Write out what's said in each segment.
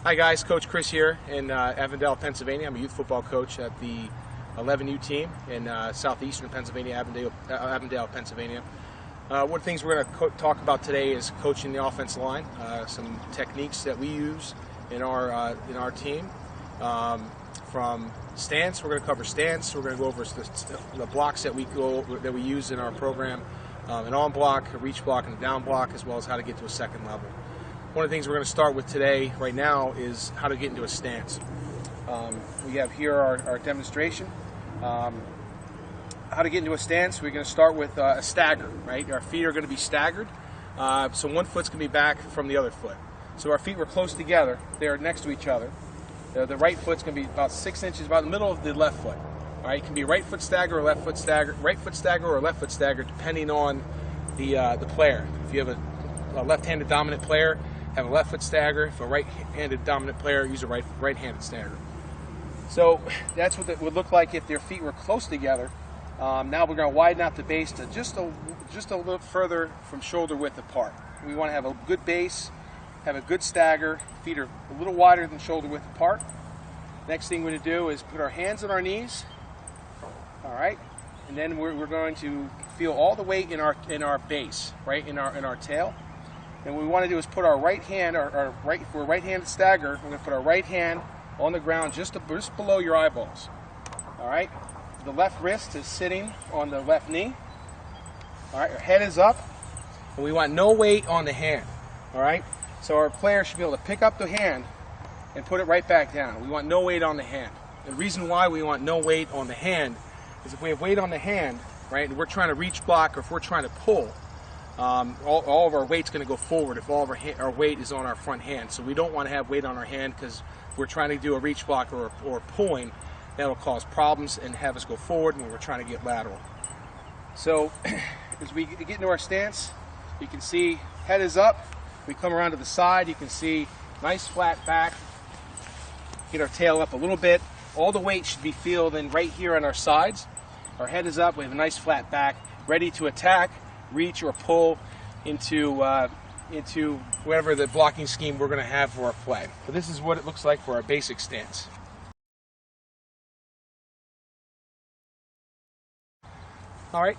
Hi guys, Coach Chris here in Avondale, Pennsylvania. I'm a youth football coach at the 11U team in southeastern Pennsylvania, Avondale, Pennsylvania. One of the things we're going to talk about today is coaching the offensive line, some techniques that we use in our team. From stance, we're going to cover stance. We're going to go over the blocks that we use in our program, an on block, a reach block, and a down block, as well as how to get to a second level. One of the things we're going to start with today, right now, is how to get into a stance. We have here our demonstration. How to get into a stance. We're going to start with a stagger, right? Our feet are going to be staggered. So one foot's going to be back from the other foot. So our feet were close together. They're next to each other. The right foot's going to be about 6 inches, about the middle of the left foot. All right, it can be right foot stagger or left foot stagger, right foot stagger or left foot stagger, depending on the player. If you have a left-handed dominant player, have a left foot stagger. If a right-handed dominant player, use a right-handed stagger. So that's what it would look like if their feet were close together. Now we're going to widen out the base to just a little further from shoulder width apart. We want to have a good base, have a good stagger. Feet are a little wider than shoulder width apart. Next thing we're going to do is put our hands on our knees. All right, and then we're going to feel all the weight in our base, right in our tail. And what we want to do is put our right hand, if we're right-handed stagger, we're going to put our right hand on the ground just below your eyeballs. All right, the left wrist is sitting on the left knee. All right, our head is up, and we want no weight on the hand. All right, so our player should be able to pick up the hand and put it right back down. We want no weight on the hand. The reason why we want no weight on the hand is if we have weight on the hand, right, and we're trying to reach block or if we're trying to pull, all of our weight's going to go forward if all of our weight is on our front hand. So we don't want to have weight on our hand because we're trying to do a reach block or pulling. That'll cause problems and have us go forward when we're trying to get lateral. So as we get into our stance, you can see head is up. We come around to the side. You can see nice flat back. Get our tail up a little bit. All the weight should be filled in right here on our sides. Our head is up. We have a nice flat back, ready to attack, reach or pull into whatever the blocking scheme we're going to have for our play. So this is what it looks like for our basic stance. All right,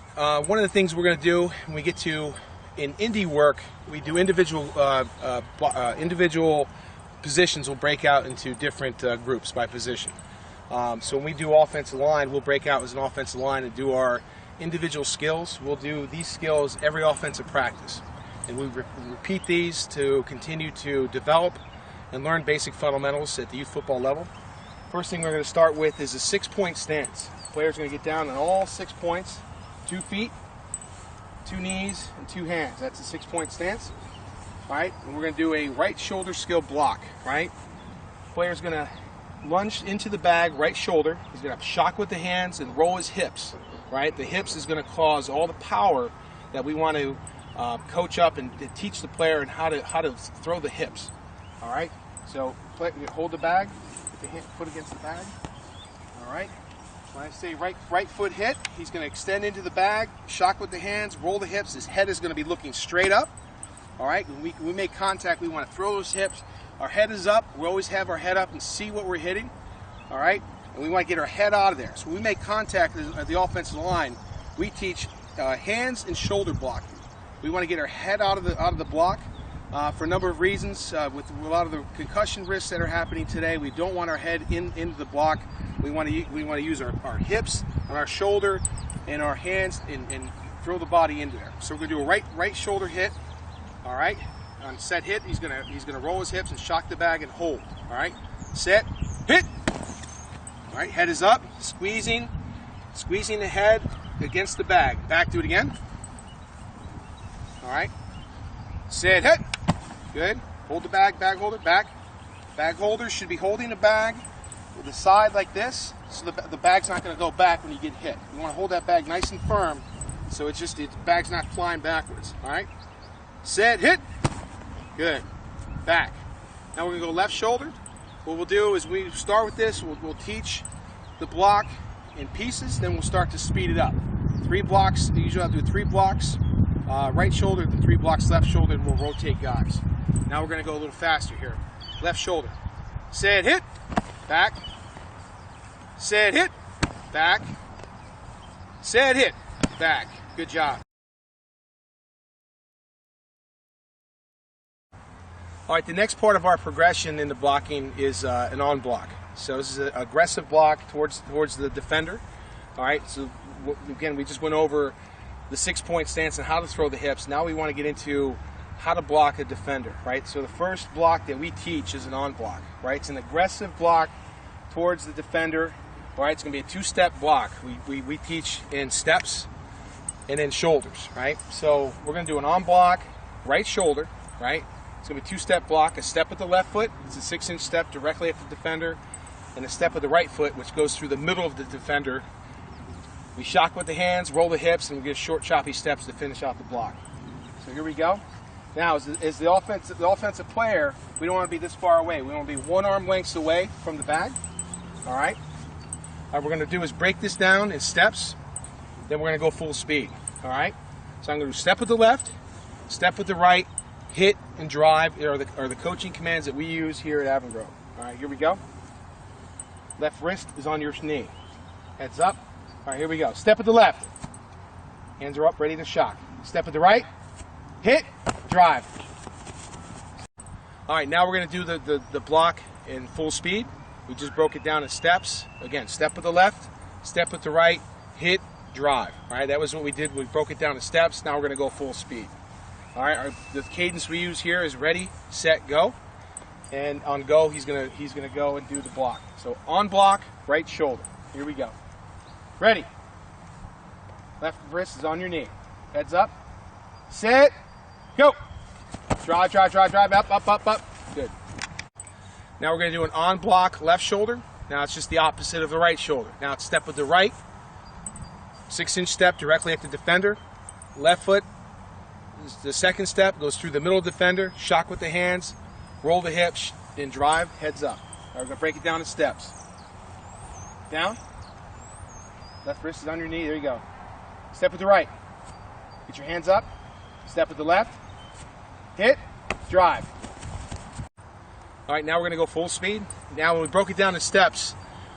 one of the things we're going to do when we get to in indie work, we do individual positions will break out into different groups by position. So when we do offensive line, we'll break out as an offensive line and do our individual skills. We'll do these skills every offensive practice. And we repeat these to continue to develop and learn basic fundamentals at the youth football level. First thing we're going to start with is a 6-point stance. The player's going to get down on all 6 points, 2 feet, 2 knees, and 2 hands. That's a 6-point stance. All right, and we're going to do a right shoulder skill block, right? The player's going to lunge into the bag, right shoulder. He's going to shock with the hands and roll his hips, right? The hips is going to cause all the power that we want to coach up and teach the player and how to throw the hips. All right, so hold the bag, put the hand, foot against the bag. All right, when I say right foot hit, he's going to extend into the bag, shock with the hands, roll the hips. His head is going to be looking straight up. All right, when we make contact, we want to throw those hips. Our head is up. We always have our head up and see what we're hitting. All right, and we want to get our head out of there. So when we make contact at the offensive line, we teach hands and shoulder blocking. We want to get our head out of the block for a number of reasons. With a lot of the concussion risks that are happening today, we don't want our head into the block. We want to use our hips on our shoulder and our hands and throw the body into there. So we're going to do a right shoulder hit. All right, on set hit, he's gonna roll his hips and shock the bag and hold. All right, set, hit. All right, head is up, squeezing the head against the bag. Back, do it again. All right, set, hit. Good. Hold the bag holder, back. Bag holder should be holding the bag with the side like this, so the bag's not going to go back when you get hit. You want to hold that bag nice and firm, so the bag's not flying backwards. All right. Set, hit. Good. Back. Now we're going to go left shoulder. What we'll do is we start with this. We'll teach the block in pieces, then we'll start to speed it up. 3 blocks. Usually I'll do 3 blocks right shoulder, then 3 blocks left shoulder, and we'll rotate guys. Now we're going to go a little faster here. Left shoulder. Set, hit, back. Set, hit, back. Set, hit, back. Good job. All right, the next part of our progression in the blocking is an on block. So this is an aggressive block towards the defender. All right, so again, we just went over the 6-point stance and how to throw the hips. Now we want to get into how to block a defender, right? So the first block that we teach is an on block, right? It's an aggressive block towards the defender, right? It's going to be a 2-step block. We teach in steps and then shoulders, right? So we're going to do an on block, right shoulder, right? It's going to be a 2-step block, a step with the left foot. It's a 6-inch step directly at the defender, and a step with the right foot, which goes through the middle of the defender. We shock with the hands, roll the hips, and we get short, choppy steps to finish out the block. So here we go. Now, as the offensive player, we don't want to be this far away. We want to be 1 arm lengths away from the bag. All right? What we're going to do is break this down in steps. Then we're going to go full speed. All right? So I'm going to do step with the left, step with the right, hit and drive are the coaching commands that we use here at Avondale. All right, here we go. Left wrist is on your knee. Heads up. All right, here we go. Step with the left. Hands are up, ready to shock. Step with the right. Hit, drive. All right, now we're going to do the block in full speed. We just broke it down in steps. Again, step with the left, step with the right, hit, drive. All right, that was what we did. We broke it down in steps. Now we're going to go full speed. All right, the cadence we use here is ready, set, go. And on go, he's gonna go and do the block. So on block, right shoulder. Here we go. Ready. Left wrist is on your knee. Heads up. Set. Go. Drive, drive, drive, drive. Up, up, up, up. Good. Now we're going to do an on block left shoulder. Now it's just the opposite of the right shoulder. Now it's step with the right. 6-inch step directly at the defender. Left foot. The second step goes through the middle of the defender. Shock with the hands. Roll the hips. Then drive. Heads up. Now we're going to break it down in steps. Down. Left wrist is on your knee. There you go. Step with the right. Get your hands up. Step with the left. Hit. Drive. All right, now we're going to go full speed. Now when we broke it down in steps,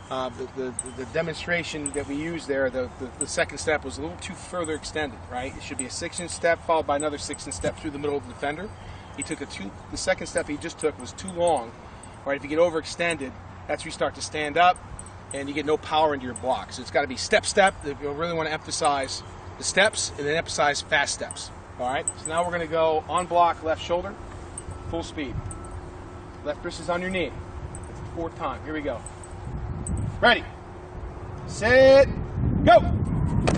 the demonstration that we used there, the second step was a little too further extended, right? It should be a 6-inch step followed by another 6-inch step through the middle of the defender. He took the second step he just took was too long. Right? If you get overextended, that's where you start to stand up and you get no power into your block. So it's got to be step, step. You really want to emphasize the steps and then emphasize fast steps. All right, so now we're going to go on block, left shoulder, full speed. Left wrist is on your knee. That's the 4th time. Here we go. Ready. Set. Go.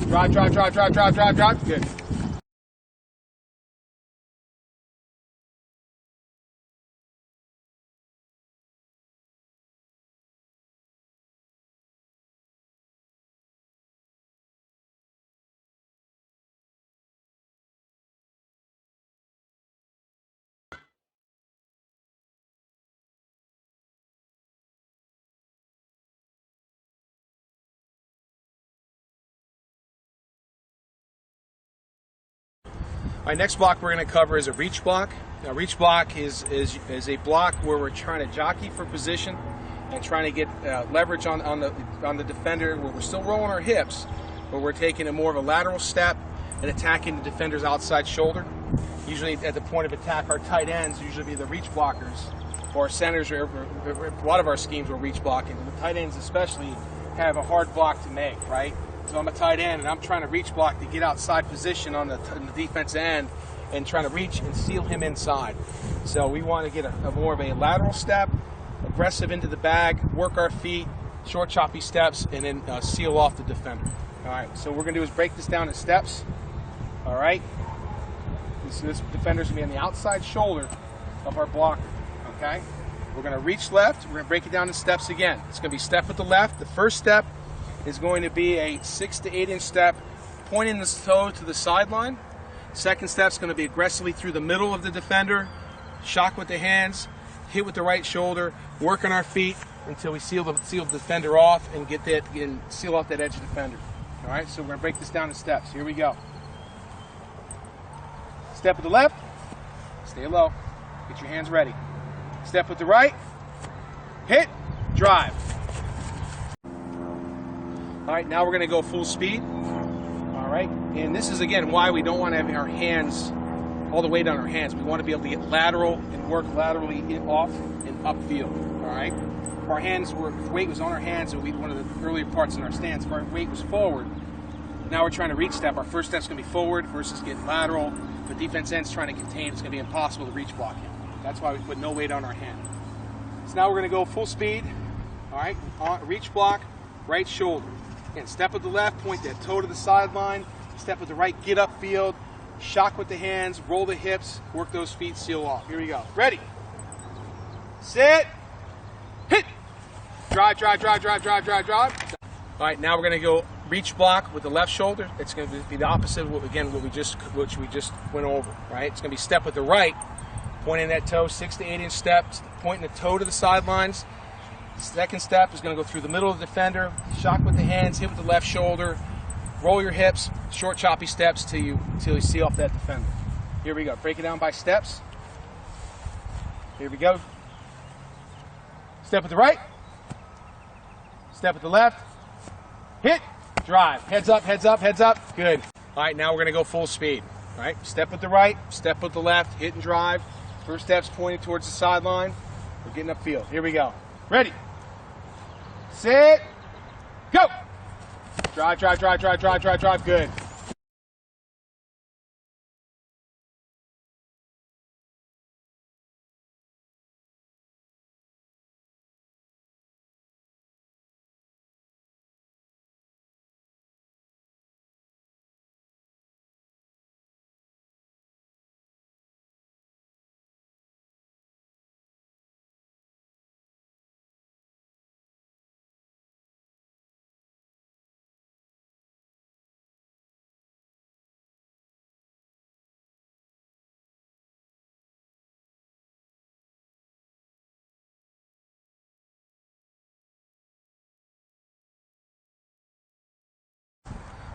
Drive, drive, drive, drive, drive, drive, drive. Good. All right, next block we're going to cover is a reach block. Now, reach block is a block where we're trying to jockey for position and trying to get leverage on the defender, where we're still rolling our hips, but we're taking a more of a lateral step and attacking the defender's outside shoulder. Usually at the point of attack, our tight ends usually be the reach blockers, or centers. A lot of our schemes will reach blocking. The tight ends especially have a hard block to make, right? So I'm a tight end, and I'm trying to reach block to get outside position on the defense end and trying to reach and seal him inside. So we want to get a more of a lateral step, aggressive into the bag, work our feet, short choppy steps, and then seal off the defender. All right, so what we're going to do is break this down in steps. All right, this defender's going to be on the outside shoulder of our blocker, okay? We're going to reach left. We're going to break it down in steps again. It's going to be step with the left. The first step is going to be a 6 to 8 inch step, pointing the toe to the sideline. Second step is going to be aggressively through the middle of the defender, shock with the hands, hit with the right shoulder, work on our feet until we seal the defender off and seal off that edge defender. All right, so we're going to break this down in steps. Here we go. Step with the left, stay low, get your hands ready. Step with the right, hit, drive. All right, now we're gonna go full speed. All right, and this is again why we don't want to have our hands, all the weight on our hands. We want to be able to get lateral and work laterally off and upfield. All right, if our hands were, if weight was on our hands, and one of the earlier parts in our stance, if our weight was forward, now we're trying to reach step. Our first step's gonna be forward versus getting lateral. The defense end's trying to contain. It's gonna be impossible to reach block him. That's why we put no weight on our hand. So now we're gonna go full speed. All right, reach block, right shoulder. Again, step with the left, point that toe to the sideline. Step with the right, get upfield. Shock with the hands, roll the hips, work those feet, seal off. Here we go. Ready, set, hit. Drive, drive, drive, drive, drive, drive, drive. All right, now we're gonna go reach block with the left shoulder. It's gonna be the opposite of what we just went over, right? It's gonna be step with the right, pointing that toe, 6 to 8 inch steps, pointing the toe to the sidelines. Second step is going to go through the middle of the defender, shock with the hands, hit with the left shoulder, roll your hips, short choppy steps till you see off that defender. Here we go. Break it down by steps. Here we go. Step with the right, step with the left, hit, drive. Heads up, heads up, heads up. Good. All right, now we're going to go full speed. All right, step with the right, step with the left, hit and drive. First step's pointed towards the sideline. We're getting upfield. Here we go. Ready, set, go. Drive, drive, drive, drive, drive, drive, drive. Good.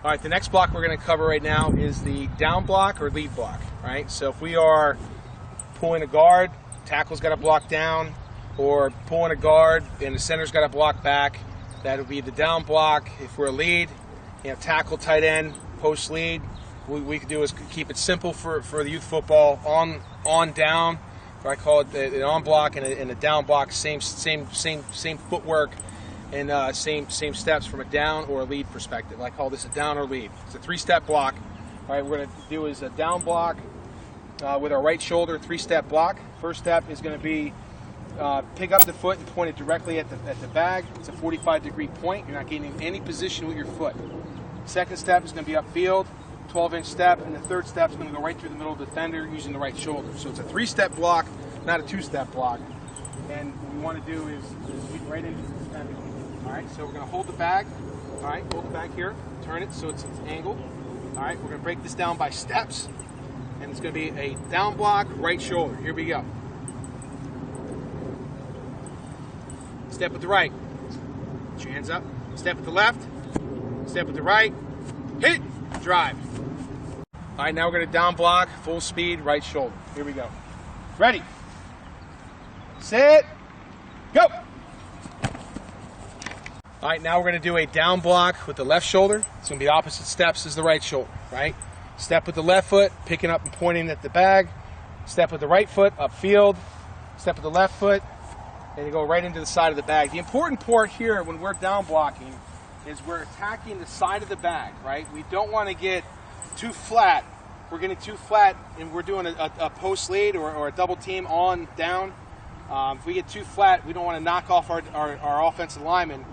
All right, the next block we're going to cover right now is the down block or lead block, right? So if we are pulling a guard, tackle's got to block down, or pulling a guard and the center's got to block back, that would be the down block. If we're a lead, tackle, tight end, post lead, what we can do is keep it simple for the youth football, on down, or I call it an on block and a down block, same footwork, and same steps from a down or a lead perspective. I call this a down or lead. It's a 3-step block. All right, we're going to do is a down block with our right shoulder, 3-step block. First step is going to be pick up the foot and point it directly at the bag. It's a 45-degree point. You're not gaining any position with your foot. Second step is going to be upfield, 12-inch step, and the third step is going to go right through the middle of the defender using the right shoulder. So it's a 3-step block, not a 2-step block. And what we want to do is get right into the defender. All right, so we're going to hold the bag. All right, hold the bag here, turn it so it's angled. All right, we're going to break this down by steps, and it's going to be a down block, right shoulder. Here we go. Step with the right. Put your hands up. Step with the left. Step with the right. Hit. Drive. All right, now we're going to down block, full speed, right shoulder. Here we go. Ready. Set. Go. All right, now we're going to do a down block with the left shoulder. It's going to be opposite steps as the right shoulder, right? Step with the left foot, picking up and pointing at the bag. Step with the right foot, upfield. Step with the left foot, and you go right into the side of the bag. The important part here when we're down blocking is we're attacking the side of the bag, right? We don't want to get too flat. We're getting too flat and we're doing a post lead or a double team on down. If we get too flat, we don't want to knock off our offensive lineman,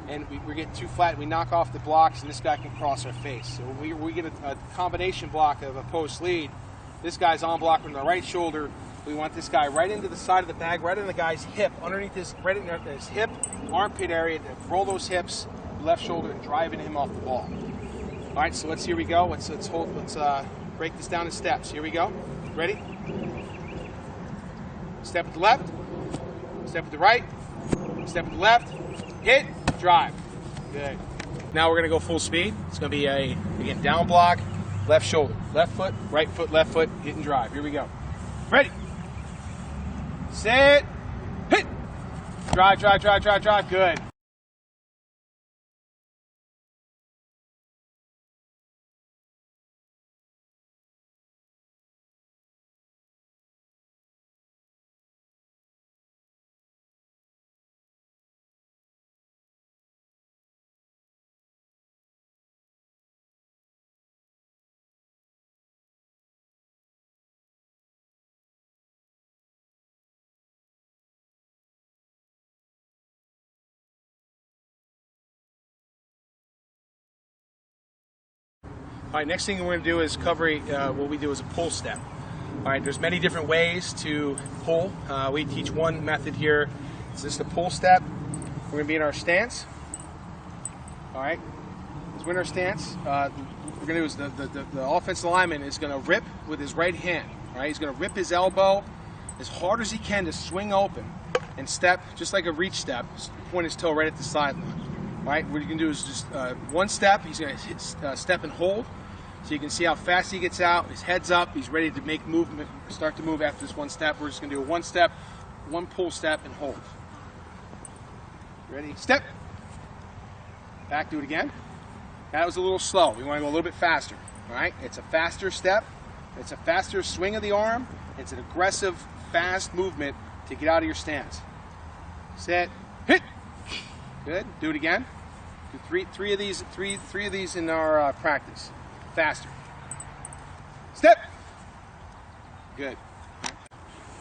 and we're getting too flat, we knock off the blocks and this guy can cross our face. So we get a combination block of a post lead. This guy's on block from the right shoulder. We want this guy right into the side of the bag, right in the guy's hip, underneath his, right in his hip, armpit area, to roll those hips, left shoulder, and driving him off the ball. All right, so here we go. Let's break this down in steps. Here we go. Ready? Step with the left, step with the right, step with the left, hit, drive. Good. Now we're going to go full speed. It's going to be again, down block, left shoulder, left foot, left foot, hit and drive. Here we go. Ready, set, hit, Drive, drive, drive, drive, drive. Good. All right, next thing we're going to do is cover what we do is a pull step. All right, there's many different ways to pull. We teach one method here. It's just a pull step. We're going to be in our stance. All right, as we're in our stance, we're going to do is the offensive lineman is going to rip with his right hand. All right, he's going to rip his elbow as hard as he can to swing open and step just like a reach step. Point his toe right at the sideline. All right, what you can do is just one step. He's going to step and hold. So you can see how fast he gets out. His head's up. He's ready to make movement, start to move after this one step. We're just going to do a one step, one pull step, and hold. Ready? Step. Back, do it again. That was a little slow. We want to go a little bit faster. All right? It's a faster step. It's a faster swing of the arm. It's an aggressive, fast movement to get out of your stance. Set. Hit. Good. Do it again. Do three of these in our practice. Faster. Step. Good.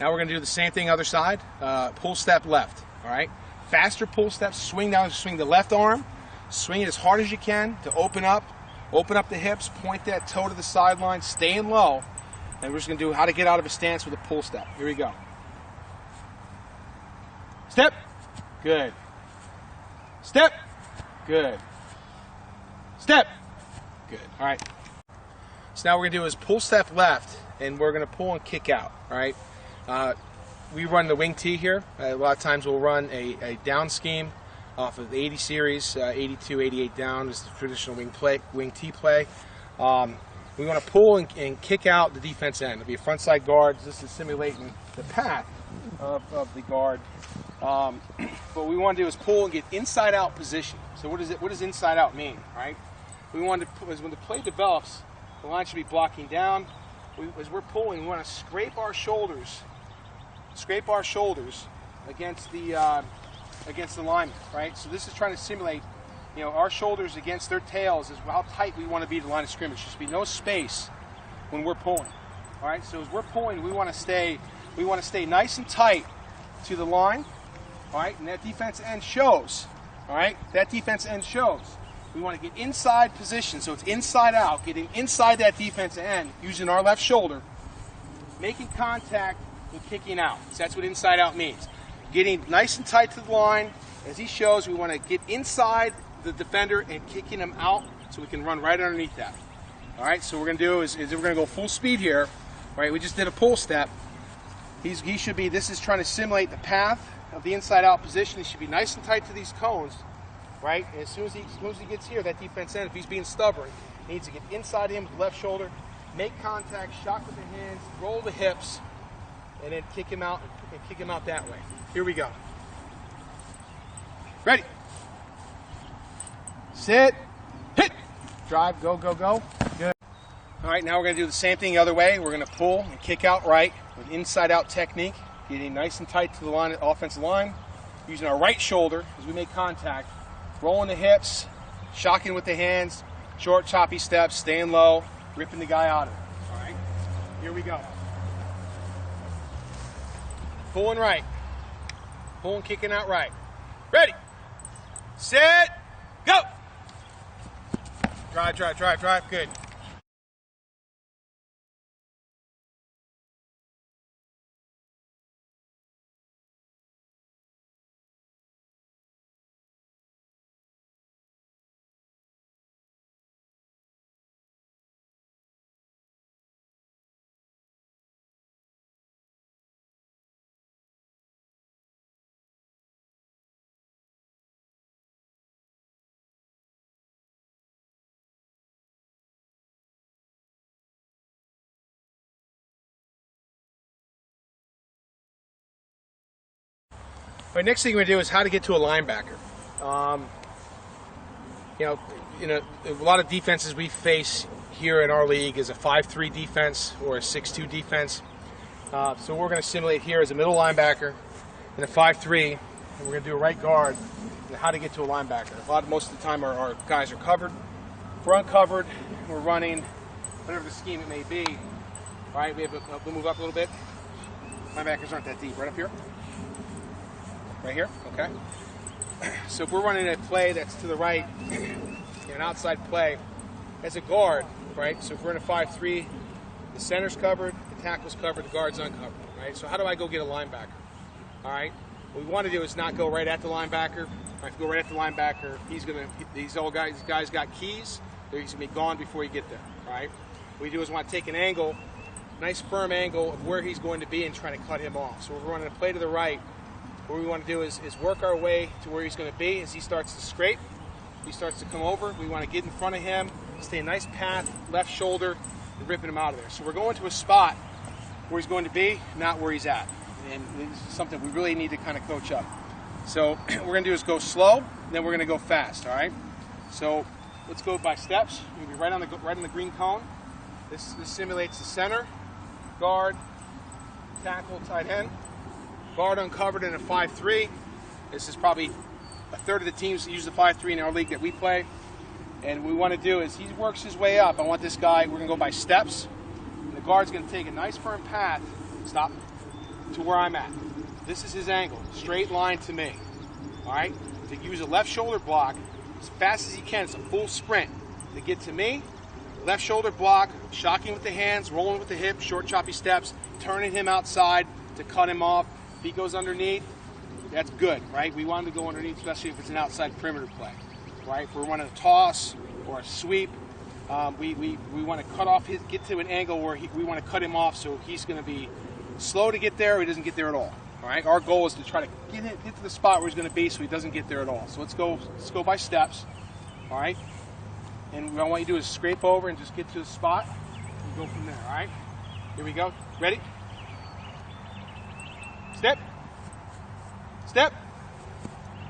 Now we're going to do the same thing other side. Pull step left. All right. Faster pull step. Swing down. Swing the left arm. Swing it as hard as you can to open up the hips. Point that toe to the sideline. Staying low. And we're just going to do how to get out of a stance with a pull step. Here we go. Step. Good. Step. Good. Step. Good. All right. So now what we're going to do is pull step left, and we're going to pull and kick out. All right. We run the wing T here. A lot of times we'll run a down scheme off of the 80 series, 82, 88 down is the traditional wing T play. We want to pull and kick out the defense end. It'll be a front side guard. This is simulating the path of the guard. What we want to do is pull and get inside out position. So what does inside out mean, right? We want to, when the play develops, the line should be blocking down. As we're pulling, we want to scrape our shoulders against the lineman, right? So this is trying to simulate, our shoulders against their tails is how tight we want to be to the line of scrimmage. There should be no space when we're pulling. All right. So as we're pulling, we want to stay nice and tight to the line. All right, and that defense end shows. All right, that defense end shows. We want to get inside position, so it's inside out, getting inside that defense end, using our left shoulder, making contact and kicking out. So that's what inside out means. Getting nice and tight to the line. As he shows, we want to get inside the defender and kicking him out so we can run right underneath that. All right, so what we're going to do is we're going to go full speed here. All right, we just did a pull step. He should be, this is trying to simulate the path of the inside out position. He should be nice and tight to these cones, right? And as soon as he gets here, that defense end, if he's being stubborn, he needs to get inside him with the left shoulder, make contact, shock with the hands, roll the hips, and then kick him out and kick him out that way. Here we go. Ready. Sit. Hit. Drive. Go, go, go. Good. All right, now we're going to do the same thing the other way. We're going to pull and kick out right with inside-out technique, getting nice and tight to the line, offensive line, using our right shoulder as we make contact, rolling the hips, shocking with the hands, short, choppy steps, staying low, ripping the guy out of it. All right, here we go. Pulling right. Pulling, kicking out right. Ready. Set. Go. Drive, drive, drive, drive. Good. All right, next thing we're going to do is how to get to a linebacker. A lot of defenses we face here in our league is a 5-3 defense or a 6-2 defense. So what we're going to simulate here is a middle linebacker in a 5-3, and we're going to do a right guard and how to get to a linebacker. Most of the time our guys are covered. If we're uncovered, we're running whatever the scheme it may be. All right, we'll move up a little bit. Linebackers aren't that deep. Right up here. Right here, okay. So if we're running a play that's to the right, an outside play, as a guard, right? So if we're in a 5-3, the center's covered, the tackle's covered, the guard's uncovered, right? So how do I go get a linebacker? All right. What we want to do is not go right at the linebacker. If you go right at the linebacker, these guys got keys. He's gonna be gone before you get there. All right. What we do is want to take an angle, nice firm angle of where he's going to be and try to cut him off. So we're running a play to the right. What we want to do is work our way to where he's going to be. As he starts to scrape, he starts to come over. We want to get in front of him, stay a nice path, left shoulder, and ripping him out of there. So we're going to a spot where he's going to be, not where he's at. And this is something we really need to kind of coach up. So what we're going to do is go slow, then we're going to go fast, all right? So let's go by steps. We're going to be right on the green cone. This simulates the center, guard, tackle, tight end. Guard uncovered in a 5-3. This is probably a third of the teams that use the 5-3 in our league that we play. And what we want to do is he works his way up. I want this guy, we're going to go by steps. And the guard's going to take a nice firm path, stop, to where I'm at. This is his angle, straight line to me. All right? To use a left shoulder block as fast as he can. It's a full sprint to get to me. Left shoulder block, shocking with the hands, rolling with the hip, short choppy steps, turning him outside to cut him off. If he goes underneath, that's good, right? We want him to go underneath, especially if it's an outside perimeter play, right? If we're running a toss or a sweep, we want to cut off get to an angle where we want to cut him off, so he's going to be slow to get there, or he doesn't get there at all. All right. Our goal is to try to get to the spot where he's going to be, so he doesn't get there at all. So let's go by steps. All right. And what I want you to do is scrape over and just get to the spot and go from there. All right. Here we go. Ready? Step, step,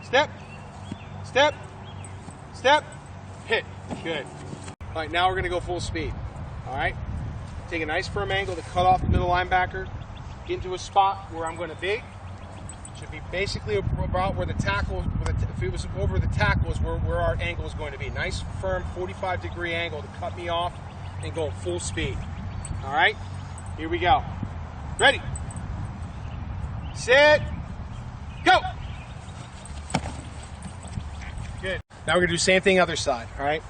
step, step, step, hit. Good. All right, now we're going to go full speed. All right? Take a nice firm angle to cut off the middle linebacker, get into a spot where I'm going to be. Should be basically about where the tackle, if it was over the tackle, is where our angle is going to be. Nice, firm, 45-degree angle to cut me off and go full speed. All right? Here we go. Ready? Sit, go. Good. Now we're going to do the same thing other side, all right?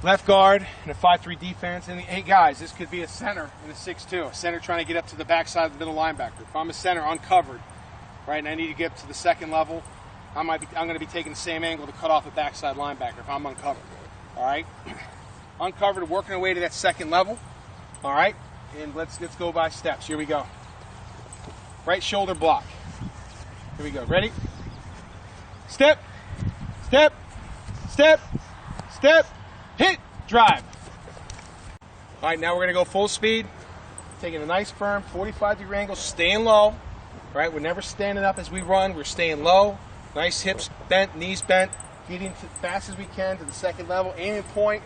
Left guard in a 5-3 defense. And hey, guys, this could be a center in a 6-2. A center trying to get up to the backside of the middle linebacker. If I'm a center uncovered, right, and I need to get up to the second level, I'm going to be taking the same angle to cut off the backside linebacker if I'm uncovered, all right? Uncovered, working our way to that second level, all right? And let's go by steps. Here we go. Right shoulder block. Here we go. Ready? Step, step, step, step, hit, drive. All right, now we're going to go full speed. Taking a nice firm 45-degree angle, staying low. All right, we're never standing up as we run. We're staying low. Nice hips bent, knees bent. Getting as fast as we can to the second level. Aiming point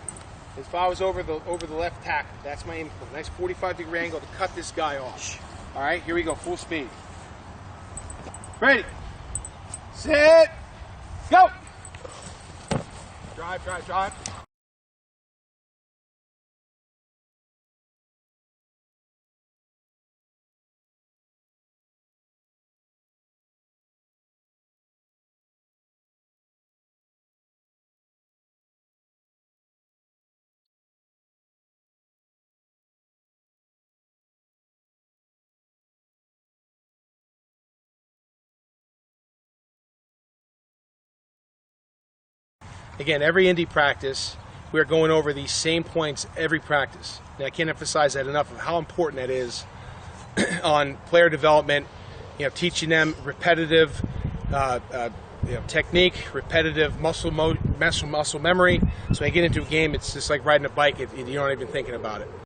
is if I was over the left tackle. That's my aiming point. Nice 45-degree angle to cut this guy off. All right, here we go, full speed. Ready, sit, go. Drive, drive, drive. Again, every indie practice, we're going over these same points every practice. And I can't emphasize that enough of how important that is on player development, teaching them repetitive technique, repetitive muscle memory. So when I get into a game, it's just like riding a bike, you're not even thinking about it.